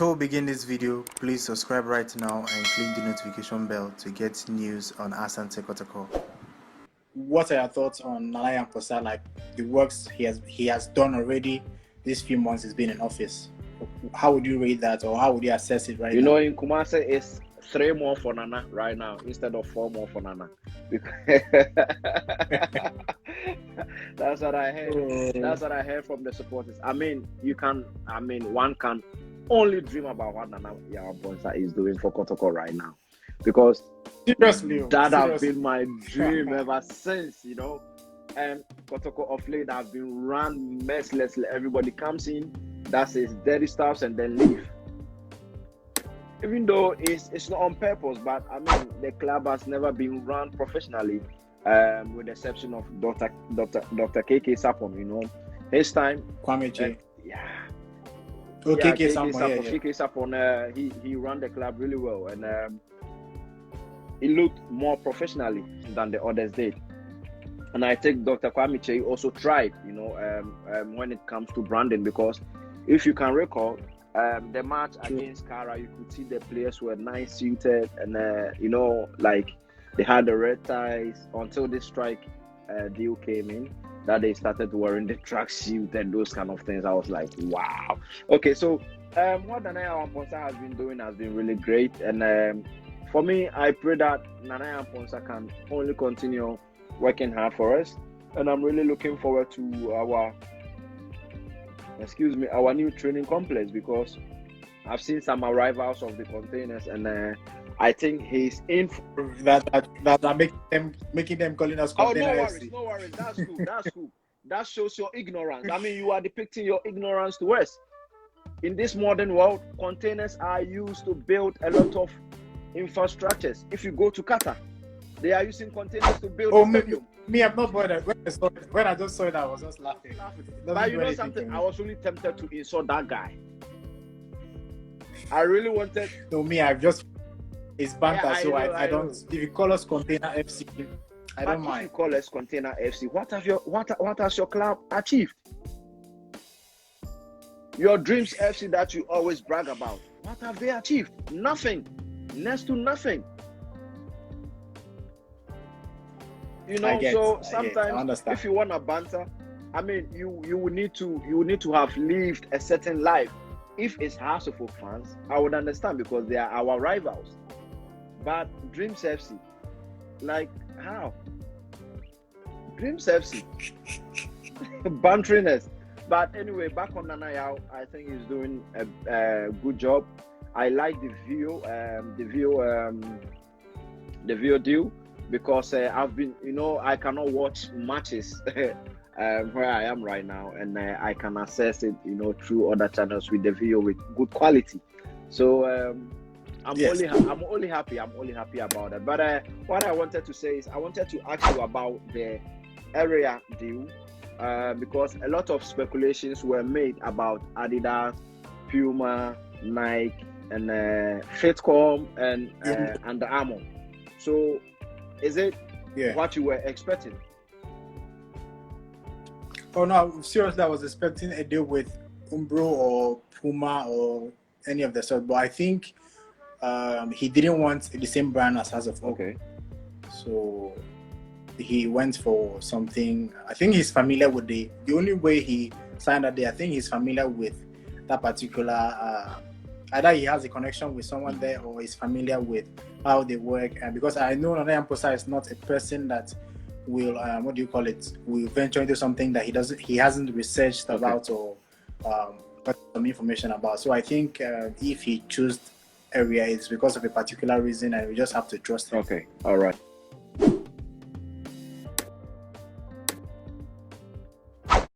Before we begin this video, please subscribe right now and click the notification bell to get news on us and Kotoko. What are your thoughts on Nana Amponsah, like the works he has done already these few months he's been in office? How would you rate that, or how would you assess it right now? You know, in Kumasi, it's 3 more for Nana right now instead of 4 more for Nana. That's what I heard. That's what I heard from the supporters. One can only dream about what Nana Amponsah is doing for Kotoko right now, because that has been my dream ever since, you know. And Kotoko of late have been run mercilessly. Everybody comes in, does his dirty stuffs, and then leave. Even though it's not on purpose, but I mean the club has never been run professionally, with the exception of Dr. KK Sapon. You know, his time. KK Sapon, he ran the club really well, and it looked more professionally than the others did. And I think Dr. Kwame also tried, you know, when it comes to branding, because if you can recall, the match against Kara, you could see the players were nice suited, and you know, like they had the red ties until this strike deal came in, that they started wearing the tracksuit and those kind of things. I was like, wow. Okay, so what Nana Amponsah has been doing has been really great, and for me, I pray that Nana Amponsah can only continue working hard for us, and I'm really looking forward to our new training complex, because I've seen some arrivals of the containers, and I think he's in that are making them calling us container FC. No worries, that's cool. That shows your ignorance. I mean, you are depicting your ignorance to us. In this modern world, containers are used to build a lot of infrastructures. If you go to Qatar, they are using containers to build a stadium. Me, I'm not bothered. When I just saw it, I was just laughing. But you know something? I was really tempted to insult that guy. I really wanted. No, me, I've just. It's banter, so I don't. If you call us Container FC, I don't mind. If you call us Container FC, what has your club achieved? Your dreams FC that you always brag about, what have they achieved? Nothing. Next to nothing. You know, sometimes if you want to banter, I mean, you will need to have lived a certain life. If it's House of Folk fans, I would understand, because they are our rivals. But Dreams FC, like how? Dreams FC, bantering us. But anyway, back on Nana Yao, I think he's doing a good job. I like the video deal, because I've been, you know, I cannot watch matches where I am right now, and I can access it, you know, through other channels with the video with good quality. So I'm only happy about it. But what I wanted to say is, I wanted to ask you about the area deal, because a lot of speculations were made about Adidas, Puma, Nike, and Fitcom and Under Armour. So is it what you were expecting? Oh no, seriously, I was expecting a deal with Umbro or Puma or any of the sort, but I think he didn't want the same brand as House of Folk. Okay. So he went for something. I think he's familiar with the only way he signed that day. I think he's familiar with that particular. Either he has a connection with someone there, or is familiar with how they work. And because I know Nana Amponsah is not a person that will will venture into something that he hasn't researched about or got some information about. So I think if he chose area, it's because of a particular reason, and we just have to trust him. Okay, all right.